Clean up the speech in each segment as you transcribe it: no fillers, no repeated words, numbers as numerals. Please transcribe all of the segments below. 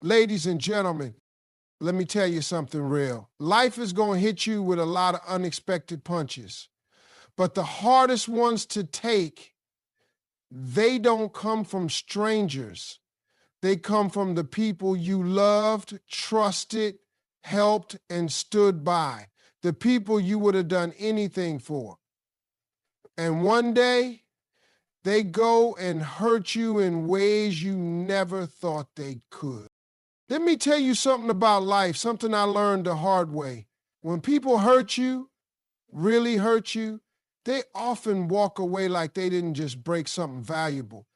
Ladies and gentlemen, let me tell you something real. Life is going to hit you with a lot of unexpected punches, but the hardest ones to take, they don't come from strangers. They come from the people you loved, trusted, helped, and stood by. The people you would have done anything for. And one day, they go and hurt you in ways you never thought they could. Let me tell you something about life, something I learned the hard way. When people hurt you, really hurt you, they often walk away like they didn't just break something valuable,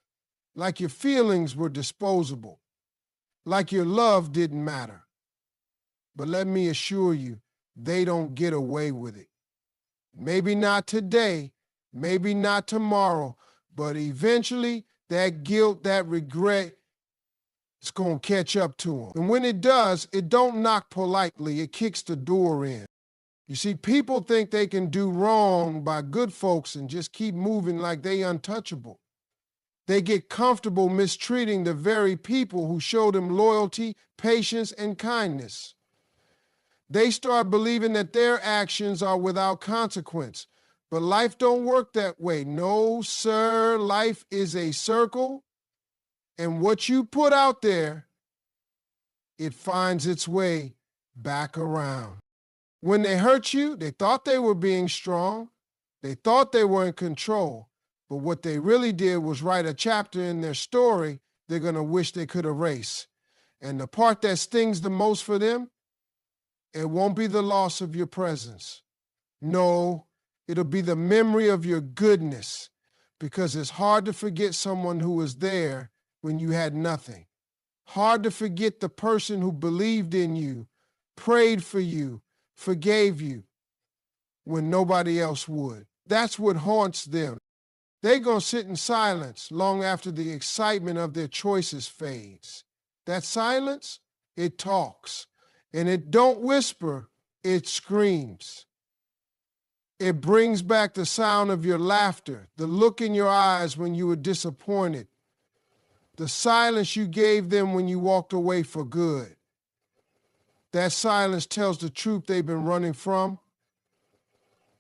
like your feelings were disposable, like your love didn't matter. But let me assure you, they don't get away with it. Maybe not today, maybe not tomorrow, but eventually that guilt, that regret, it's going to catch up to them. And when it does, it don't knock politely, it kicks the door in. You see, people think they can do wrong by good folks and just keep moving like they untouchable. They get comfortable mistreating the very people who show them loyalty, patience, and kindness. They start believing that their actions are without consequence. But life don't work that way. No, sir, life is a circle, and what you put out there, it finds its way back around. When they hurt you, they thought they were being strong. They thought they were in control. But what they really did was write a chapter in their story they're going to wish they could erase. And the part that stings the most for them, it won't be the loss of your presence. No, it'll be the memory of your goodness, because it's hard to forget someone who was there when you had nothing. Hard to forget the person who believed in you, prayed for you, forgave you when nobody else would. That's what haunts them. They're going to sit in silence long after the excitement of their choices fades. That silence, it talks. And it don't whisper, it screams. It brings back the sound of your laughter, the look in your eyes when you were disappointed, the silence you gave them when you walked away for good. That silence tells the truth they've been running from.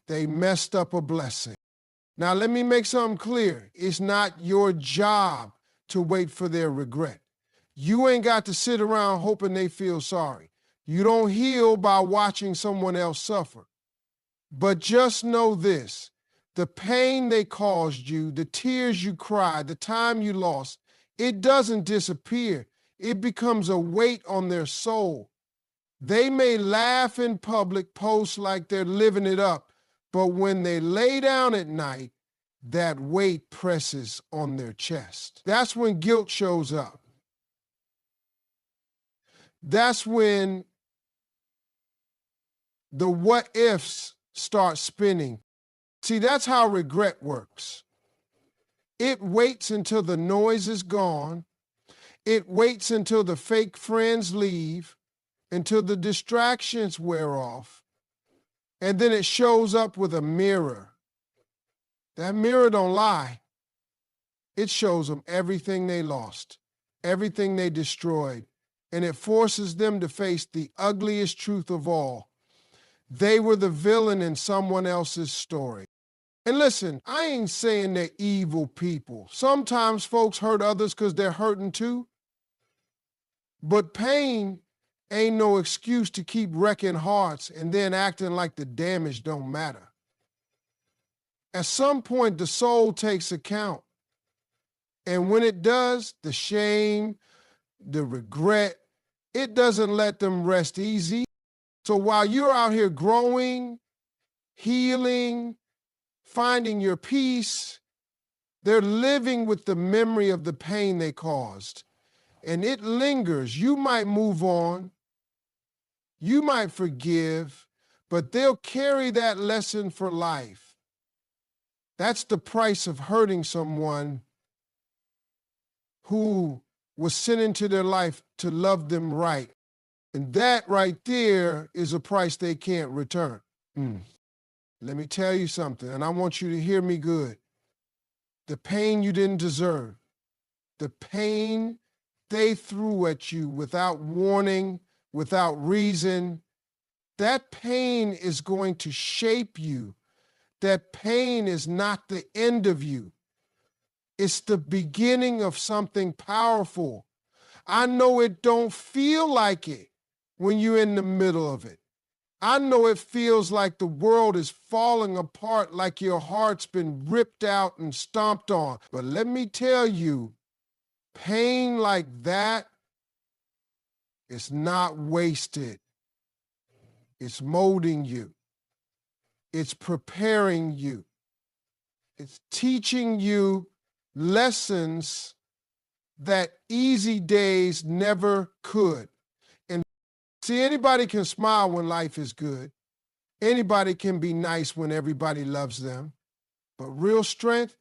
They messed up a blessing. Now, let me make something clear. It's not your job to wait for their regret. You ain't got to sit around hoping they feel sorry. You don't heal by watching someone else suffer. But just know this, the pain they caused you, the tears you cried, the time you lost, it doesn't disappear. It becomes a weight on their soul. They may laugh in public, post like they're living it up, but when they lay down at night, that weight presses on their chest. That's when guilt shows up. That's when the what ifs start spinning. See, that's how regret works. It waits until the noise is gone. It waits until the fake friends leave, until the distractions wear off, and then it shows up with a mirror. That mirror don't lie. It shows them everything they lost, everything they destroyed, and it forces them to face the ugliest truth of all. They were the villain in someone else's story. And listen, I ain't saying they're evil people. Sometimes folks hurt others because they're hurting too. But pain ain't no excuse to keep wrecking hearts and then acting like the damage don't matter. At some point, the soul takes account. And when it does, the shame, the regret, it doesn't let them rest easy. So while you're out here growing, healing, finding your peace, they're living with the memory of the pain they caused. And it lingers. You might move on. You might forgive, but they'll carry that lesson for life. That's the price of hurting someone who was sent into their life to love them right. And that right there is a price they can't return. Let me tell you something, and I want you to hear me good. The pain you didn't deserve, the pain they threw at you without warning, without reason, that pain is going to shape you. That pain is not the end of you. It's the beginning of something powerful. I know it don't feel like it when you're in the middle of it. I know it feels like the world is falling apart, like your heart's been ripped out and stomped on. But let me tell you, pain like that is not wasted. It's molding you. It's preparing you. It's teaching you lessons that easy days never could. And see, anybody can smile when life is good. Anybody can be nice when everybody loves them. But real strength,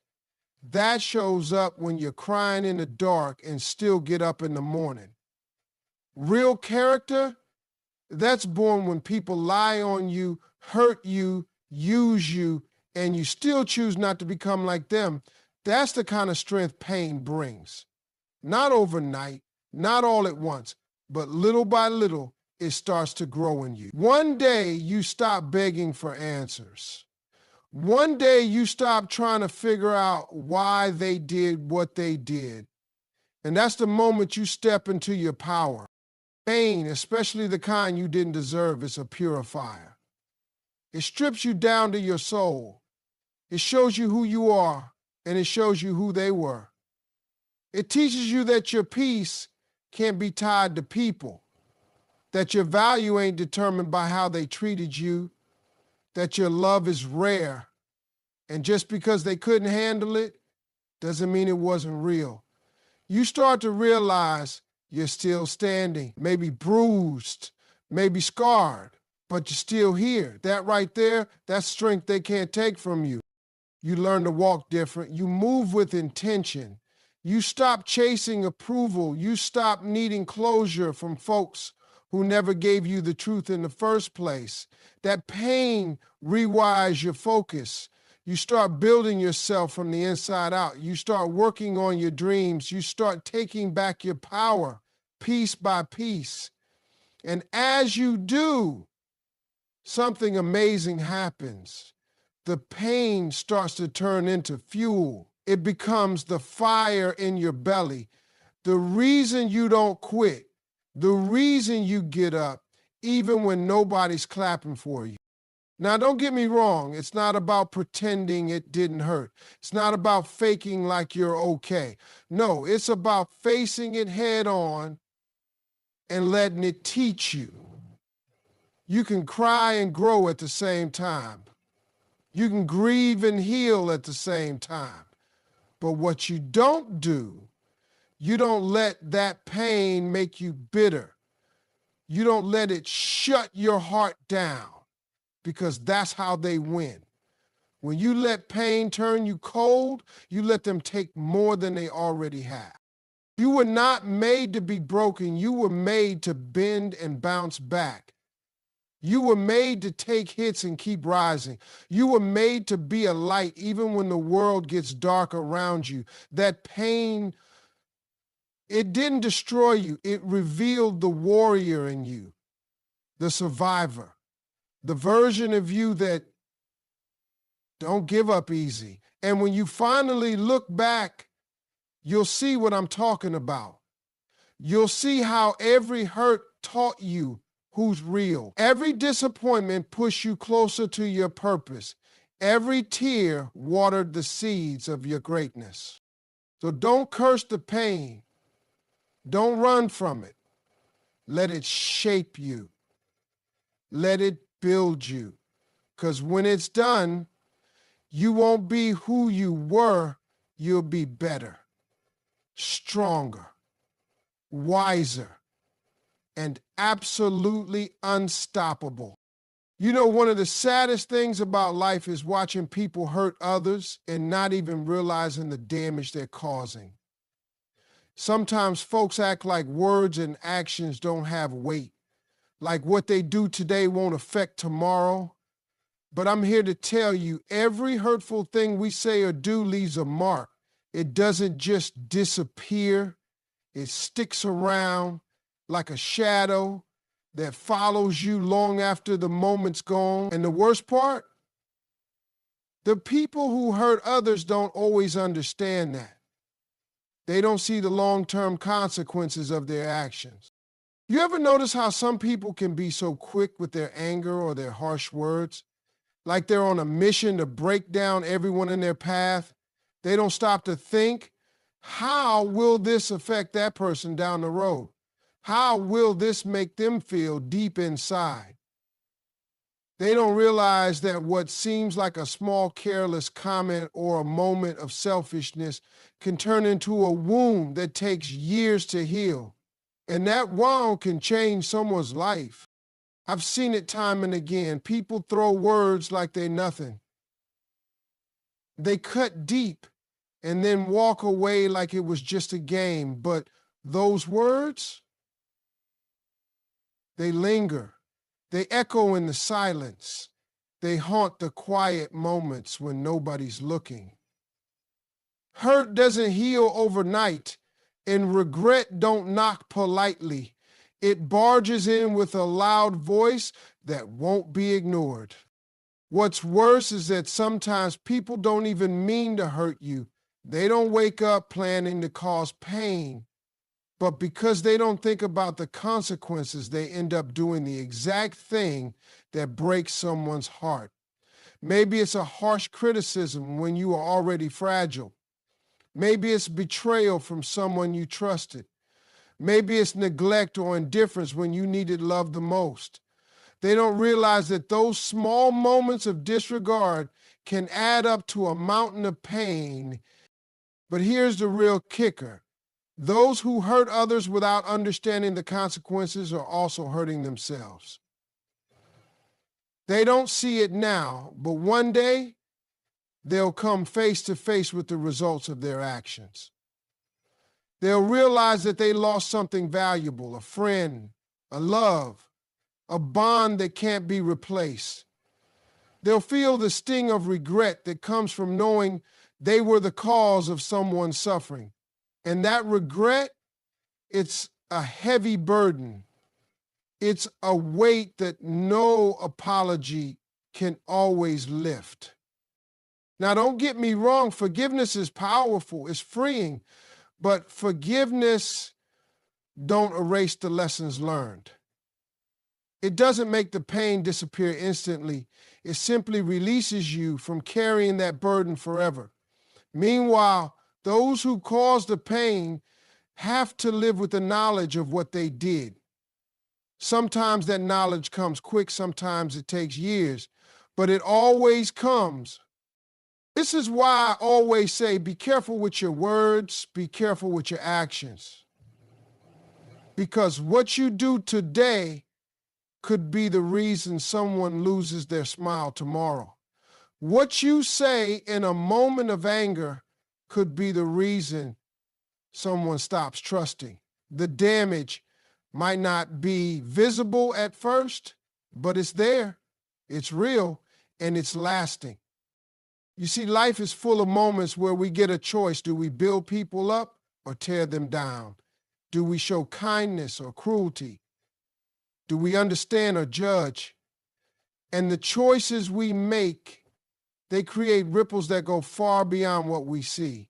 that shows up when you're crying in the dark and still get up in the morning. Real character, that's born when people lie on you, hurt you, use you, and you still choose not to become like them. That's the kind of strength pain brings. Not overnight, not all at once, but little by little, it starts to grow in you. One day, you stop begging for answers. One day, you stop trying to figure out why they did what they did. And that's the moment you step into your power. Pain, especially the kind you didn't deserve, is a purifier. It strips you down to your soul. It shows you who you are, and it shows you who they were. It teaches you that your peace can't be tied to people, that your value ain't determined by how they treated you, that your love is rare, and just because they couldn't handle it doesn't mean it wasn't real. You start to realize you're still standing, maybe bruised, maybe scarred, but you're still here. That right there, that's strength they can't take from you. You learn to walk different. You move with intention. You stop chasing approval. You stop needing closure from folks who never gave you the truth in the first place. That pain rewires your focus. You start building yourself from the inside out. You start working on your dreams. You start taking back your power piece by piece. And as you do, something amazing happens. The pain starts to turn into fuel. It becomes the fire in your belly. The reason you don't quit, the reason you get up, even when nobody's clapping for you. Now, don't get me wrong. It's not about pretending it didn't hurt. It's not about faking like you're okay. No, it's about facing it head on and letting it teach you. You can cry and grow at the same time. You can grieve and heal at the same time. But what you don't do, you don't let that pain make you bitter. You don't let it shut your heart down, because that's how they win. When you let pain turn you cold, you let them take more than they already have. You were not made to be broken. You were made to bend and bounce back. You were made to take hits and keep rising. You were made to be a light even when the world gets dark around you. That pain, it didn't destroy you. It revealed the warrior in you, the survivor, the version of you that don't give up easy. And when you finally look back, you'll see what I'm talking about. You'll see how every hurt taught you who's real. Every disappointment pushed you closer to your purpose. Every tear watered the seeds of your greatness. So don't curse the pain. Don't run from it. Let it shape you. Let it build you. Because when it's done, you won't be who you were. You'll be better, stronger, wiser, and absolutely unstoppable. You know, one of the saddest things about life is watching people hurt others and not even realizing the damage they're causing. Sometimes folks act like words and actions don't have weight, like what they do today won't affect tomorrow. But I'm here to tell you, every hurtful thing we say or do leaves a mark. It doesn't just disappear, It sticks around like a shadow that follows you long after the moment's gone. And the worst part, the people who hurt others don't always understand that. They don't see the long-term consequences of their actions. You ever notice how some people can be so quick with their anger or their harsh words? Like they're on a mission to break down everyone in their path. They don't stop to think, how will this affect that person down the road? How will this make them feel deep inside? They don't realize that what seems like a small careless comment or a moment of selfishness can turn into a wound that takes years to heal. And that wound can change someone's life. I've seen it time and again. People throw words like they're nothing. They cut deep and then walk away like it was just a game. But those words, they linger. They echo in the silence. They haunt the quiet moments when nobody's looking. Hurt doesn't heal overnight, and regret don't knock politely. It barges in with a loud voice that won't be ignored. What's worse is that sometimes people don't even mean to hurt you. They don't wake up planning to cause pain. But because they don't think about the consequences, they end up doing the exact thing that breaks someone's heart. Maybe it's a harsh criticism when you are already fragile. Maybe it's betrayal from someone you trusted. Maybe it's neglect or indifference when you needed love the most. They don't realize that those small moments of disregard can add up to a mountain of pain. But here's the real kicker. Those who hurt others without understanding the consequences are also hurting themselves. They don't see it now, but one day they'll come face to face with the results of their actions. They'll realize that they lost something valuable, a friend, a love, a bond that can't be replaced. They'll feel the sting of regret that comes from knowing they were the cause of someone's suffering. And that regret, it's a heavy burden. It's a weight that no apology can always lift. Now, don't get me wrong, forgiveness is powerful, it's freeing, but forgiveness don't erase the lessons learned. It doesn't make the pain disappear instantly. It simply releases you from carrying that burden forever. Meanwhile, those who cause the pain have to live with the knowledge of what they did. Sometimes that knowledge comes quick, sometimes it takes years, but it always comes. This is why I always say, be careful with your words, be careful with your actions. Because what you do today could be the reason someone loses their smile tomorrow. What you say in a moment of anger could be the reason someone stops trusting. The damage might not be visible at first, but it's there, it's real, and it's lasting. You see, life is full of moments where we get a choice. Do we build people up or tear them down? Do we show kindness or cruelty? Do we understand or judge? And the choices we make, they create ripples that go far beyond what we see.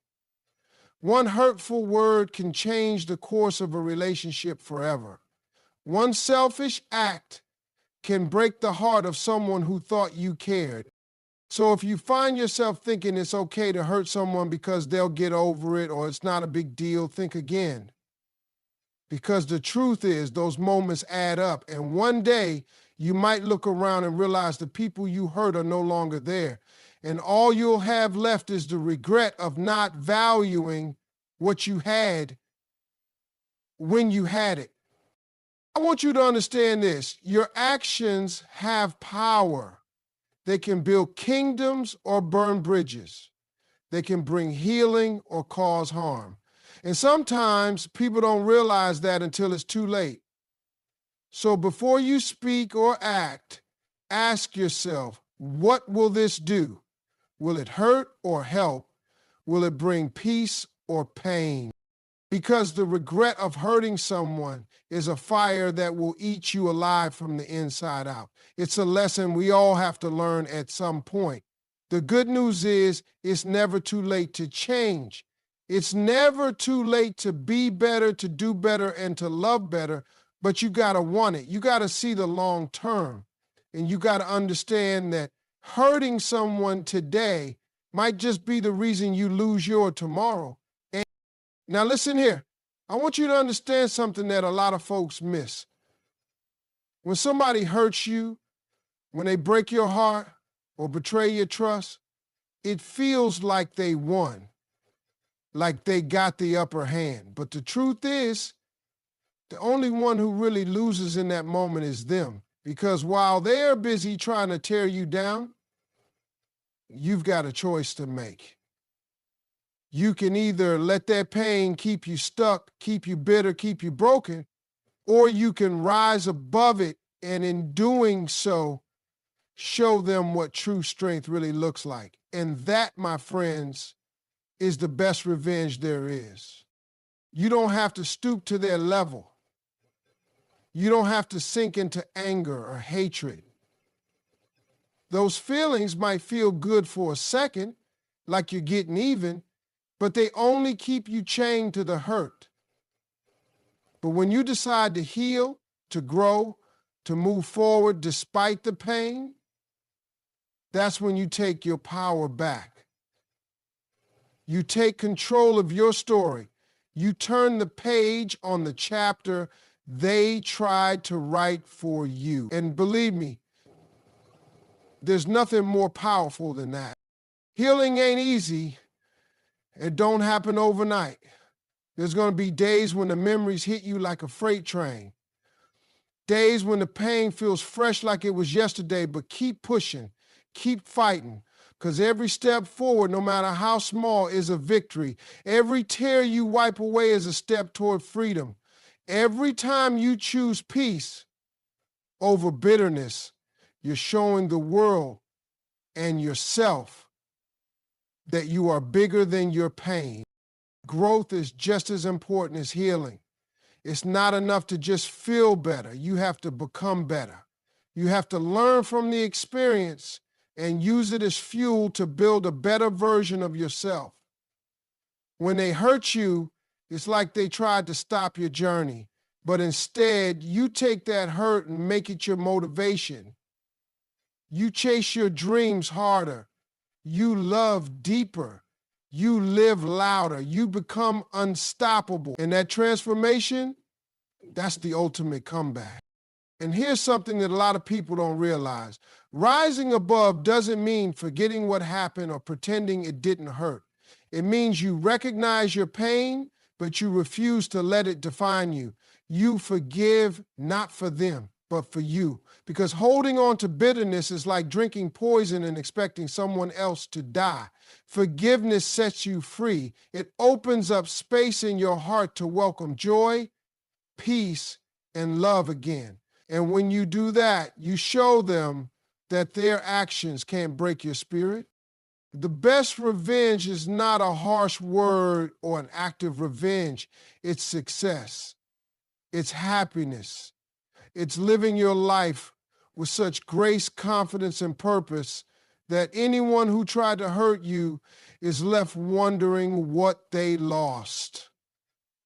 One hurtful word can change the course of a relationship forever. One selfish act can break the heart of someone who thought you cared. So if you find yourself thinking it's okay to hurt someone because they'll get over it or it's not a big deal, think again. Because the truth is those moments add up, and one day you might look around and realize the people you hurt are no longer there. And all you'll have left is the regret of not valuing what you had when you had it. I want you to understand this. Your actions have power. They can build kingdoms or burn bridges. They can bring healing or cause harm. And sometimes people don't realize that until it's too late. So before you speak or act, ask yourself, what will this do? Will it hurt or help? Will it bring peace or pain? Because the regret of hurting someone is a fire that will eat you alive from the inside out. It's a lesson we all have to learn at some point. The good news is it's never too late to change. It's never too late to be better, to do better, and to love better, but you got to want it. You got to see the long term, and you got to understand that hurting someone today might just be the reason you lose your tomorrow. And now listen here. I want you to understand something that a lot of folks miss. When somebody hurts you, when they break your heart or betray your trust, it feels like they won, like they got the upper hand. But the truth is, the only one who really loses in that moment is them. Because while they're busy trying to tear you down, you've got a choice to make. You can either let that pain keep you stuck, keep you bitter, keep you broken, or you can rise above it and in doing so, show them what true strength really looks like. And that, my friends, is the best revenge there is. You don't have to stoop to their level. You don't have to sink into anger or hatred. Those feelings might feel good for a second, like you're getting even, but they only keep you chained to the hurt. But when you decide to heal, to grow, to move forward despite the pain, that's when you take your power back. You take control of your story. You turn the page on the chapter they tried to write for you. And believe me, there's nothing more powerful than that. Healing ain't easy. It don't happen overnight. There's going to be days when the memories hit you like a freight train. Days when the pain feels fresh like it was yesterday, but keep pushing, keep fighting, because every step forward, no matter how small, is a victory. Every tear you wipe away is a step toward freedom. Every time you choose peace over bitterness, you're showing the world and yourself that you are bigger than your pain. Growth is just as important as healing. It's not enough to just feel better. You have to become better. You have to learn from the experience and use it as fuel to build a better version of yourself. When they hurt you, it's like they tried to stop your journey, but instead you take that hurt and make it your motivation. You chase your dreams harder. You love deeper. You live louder. You become unstoppable. And that transformation, that's the ultimate comeback. And here's something that a lot of people don't realize. Rising above doesn't mean forgetting what happened or pretending it didn't hurt. It means you recognize your pain, but you refuse to let it define you. You forgive not for them, but for you. Because holding on to bitterness is like drinking poison and expecting someone else to die. Forgiveness sets you free. It opens up space in your heart to welcome joy, peace, and love again. And when you do that, you show them that their actions can't break your spirit. The best revenge is not a harsh word or an act of revenge. It's success. It's happiness. It's living your life with such grace, confidence, and purpose that anyone who tried to hurt you is left wondering what they lost.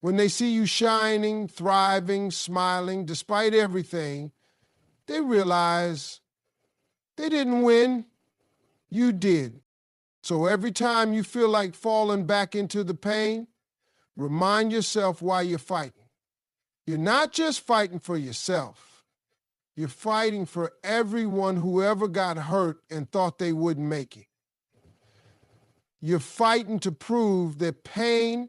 When they see you shining, thriving, smiling, despite everything, they realize they didn't win, you did. So every time you feel like falling back into the pain, remind yourself why you're fighting. You're not just fighting for yourself. You're fighting for everyone who ever got hurt and thought they wouldn't make it. You're fighting to prove that pain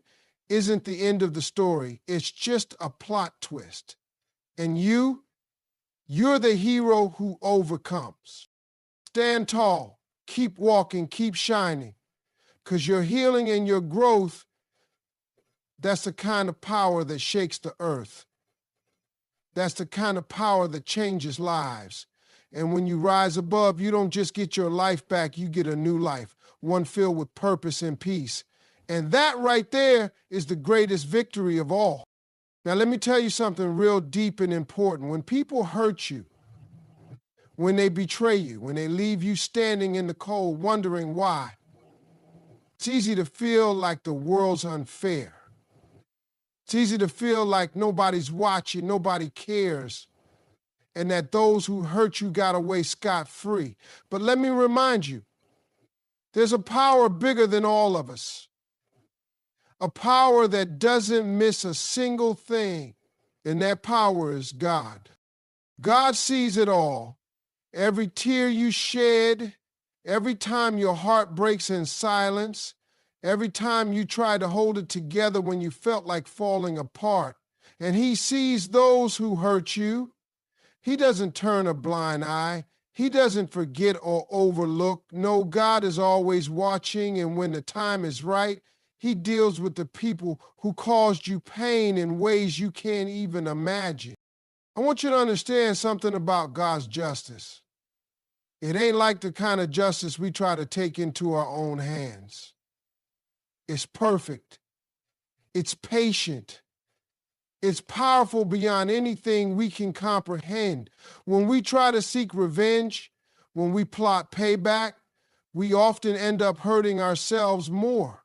isn't the end of the story. It's just a plot twist. And you're the hero who overcomes. Stand tall, keep walking, keep shining, because your healing and your growth, that's the kind of power that shakes the earth. That's the kind of power that changes lives. And when you rise above, you don't just get your life back, you get a new life, one filled with purpose and peace. And that right there is the greatest victory of all. Now, let me tell you something real deep and important. When people hurt you, when they betray you, when they leave you standing in the cold wondering why, it's easy to feel like the world's unfair. It's easy to feel like nobody's watching, nobody cares, and that those who hurt you got away scot-free. But let me remind you, there's a power bigger than all of us, a power that doesn't miss a single thing, and that power is God. God sees it all. Every tear you shed, every time your heart breaks in silence, every time you try to hold it together when you felt like falling apart. And he sees those who hurt you. He doesn't turn a blind eye. He doesn't forget or overlook. No, God is always watching, and when the time is right, he deals with the people who caused you pain in ways you can't even imagine. I want you to understand something about God's justice. It ain't like the kind of justice we try to take into our own hands. It's perfect. It's patient. It's powerful beyond anything we can comprehend. When we try to seek revenge, when we plot payback, we often end up hurting ourselves more.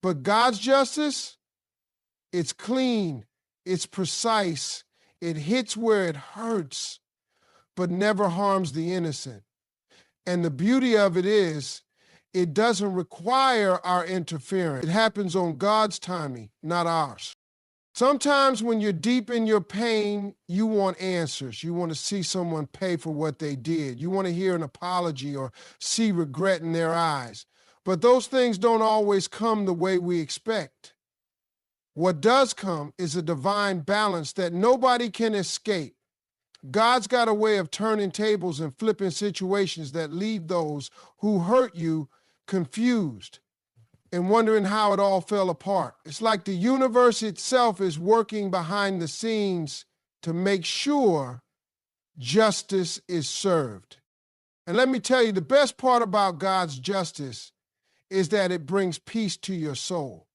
But God's justice, it's clean, it's precise, it hits where it hurts, but never harms the innocent. And the beauty of it is, it doesn't require our interference. It happens on God's timing, not ours. Sometimes when you're deep in your pain, you want answers. You want to see someone pay for what they did. You want to hear an apology or see regret in their eyes. But those things don't always come the way we expect. What does come is a divine balance that nobody can escape. God's got a way of turning tables and flipping situations that leave those who hurt you confused and wondering how it all fell apart. It's like the universe itself is working behind the scenes to make sure justice is served. And let me tell you, the best part about God's justice is that it brings peace to your soul.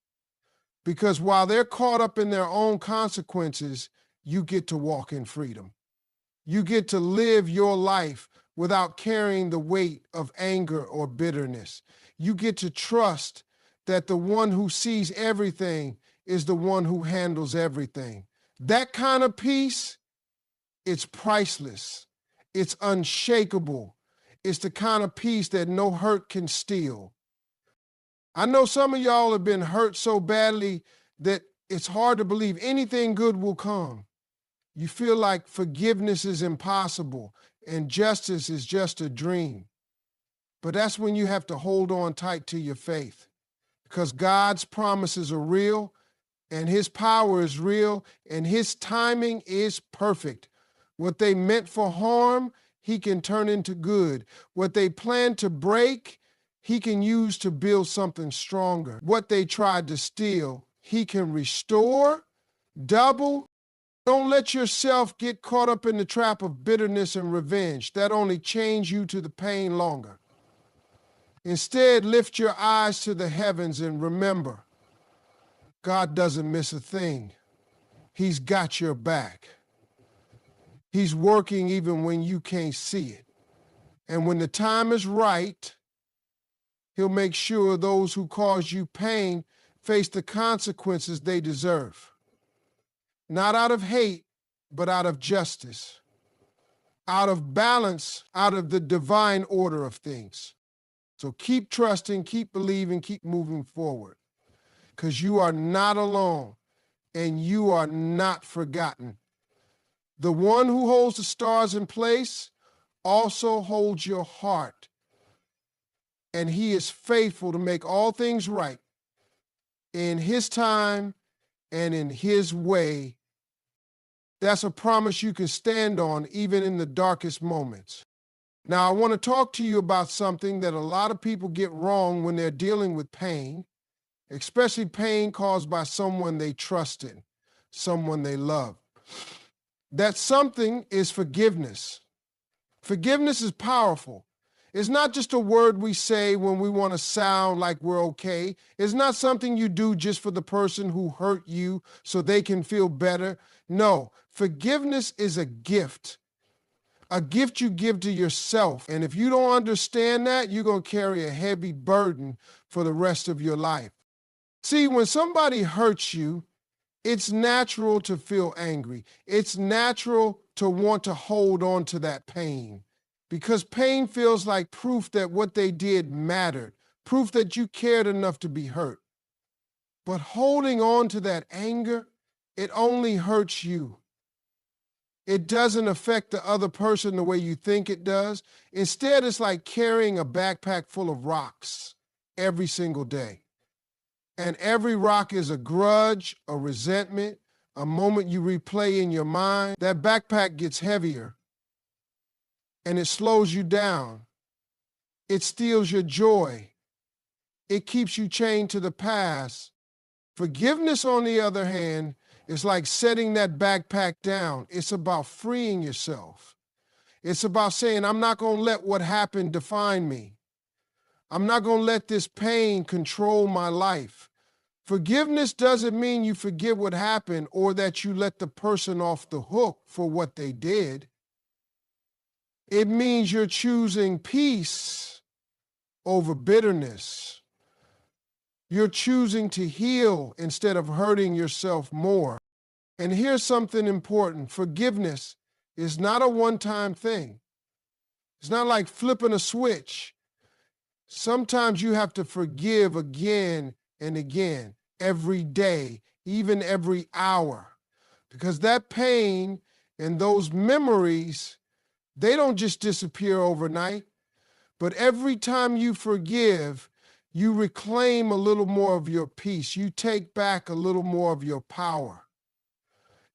Because while they're caught up in their own consequences, you get to walk in freedom. You get to live your life without carrying the weight of anger or bitterness. You get to trust that the one who sees everything is the one who handles everything. That kind of peace, it's priceless. It's unshakable. It's the kind of peace that no hurt can steal. I know some of y'all have been hurt so badly that it's hard to believe anything good will come. You feel like forgiveness is impossible and justice is just a dream. But that's when you have to hold on tight to your faith, because God's promises are real and his power is real and his timing is perfect. What they meant for harm, he can turn into good. What they planned to break, he can use to build something stronger. What they tried to steal, he can restore, double. Don't let yourself get caught up in the trap of bitterness and revenge. That only chains you to the pain longer. Instead, lift your eyes to the heavens and remember, God doesn't miss a thing. He's got your back. He's working even when you can't see it. And when the time is right, he'll make sure those who cause you pain face the consequences they deserve. Not out of hate, but out of justice. Out of balance, out of the divine order of things. So keep trusting, keep believing, keep moving forward. Because you are not alone and you are not forgotten. The one who holds the stars in place also holds your heart. And he is faithful to make all things right in his time and in his way. That's a promise you can stand on even in the darkest moments. Now, I want to talk to you about something that a lot of people get wrong when they're dealing with pain, especially pain caused by someone they trusted, someone they love. That something is forgiveness. Forgiveness is powerful. It's not just a word we say when we want to sound like we're okay. It's not something you do just for the person who hurt you so they can feel better. No, forgiveness is a gift you give to yourself. And if you don't understand that, you're going to carry a heavy burden for the rest of your life. See, when somebody hurts you, it's natural to feel angry. It's natural to want to hold on to that pain because pain feels like proof that what they did mattered, proof that you cared enough to be hurt. But holding on to that anger, it only hurts you. It doesn't affect the other person the way you think it does. Instead, it's like carrying a backpack full of rocks every single day. And every rock is a grudge, a resentment, a moment you replay in your mind. That backpack gets heavier and it slows you down. It steals your joy. It keeps you chained to the past. Forgiveness, on the other hand, is like setting that backpack down. It's about freeing yourself. It's about saying, I'm not going to let what happened define me. I'm not going to let this pain control my life. Forgiveness doesn't mean you forget what happened or that you let the person off the hook for what they did. It means you're choosing peace over bitterness. You're choosing to heal instead of hurting yourself more. And here's something important. Forgiveness is not a one-time thing. It's not like flipping a switch. Sometimes you have to forgive again and again, every day, even every hour, because that pain and those memories, they don't just disappear overnight, but every time you forgive, you reclaim a little more of your peace. You take back a little more of your power.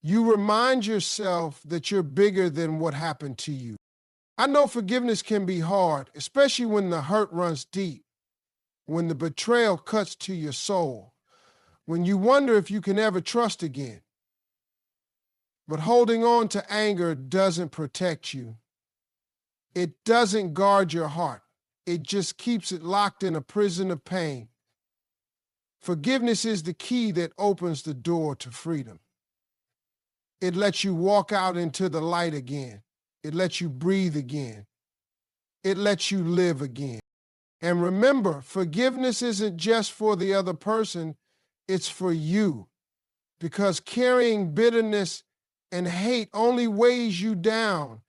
You remind yourself that you're bigger than what happened to you. I know forgiveness can be hard, especially when the hurt runs deep, when the betrayal cuts to your soul, when you wonder if you can ever trust again. But holding on to anger doesn't protect you. It doesn't guard your heart. It just keeps it locked in a prison of pain. Forgiveness is the key that opens the door to freedom. It lets you walk out into the light again. It lets you breathe again. It lets you live again. And remember, forgiveness isn't just for the other person, it's for you. Because carrying bitterness and hate only weighs you down.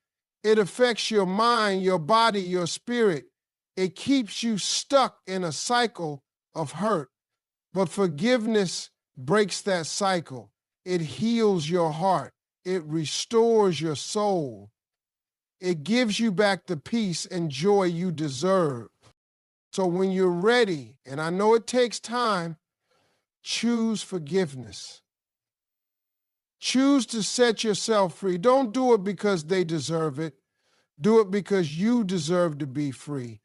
It affects your mind, your body, your spirit. It keeps you stuck in a cycle of hurt. But forgiveness breaks that cycle. It heals your heart. It restores your soul. It gives you back the peace and joy you deserve. So when you're ready, and I know it takes time, choose forgiveness. Choose to set yourself free. Don't do it because they deserve it. Do it because you deserve to be free.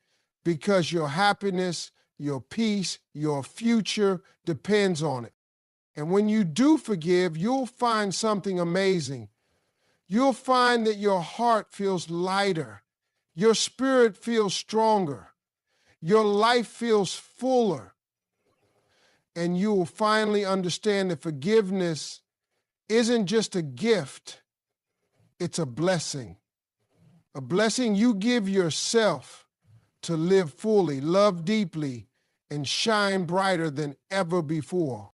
Because your happiness, your peace, your future depends on it. And when you do forgive, you'll find something amazing. You'll find that your heart feels lighter. Your spirit feels stronger. Your life feels fuller. And you will finally understand that forgiveness isn't just a gift, it's a blessing. A blessing you give yourself to live fully, love deeply, and shine brighter than ever before.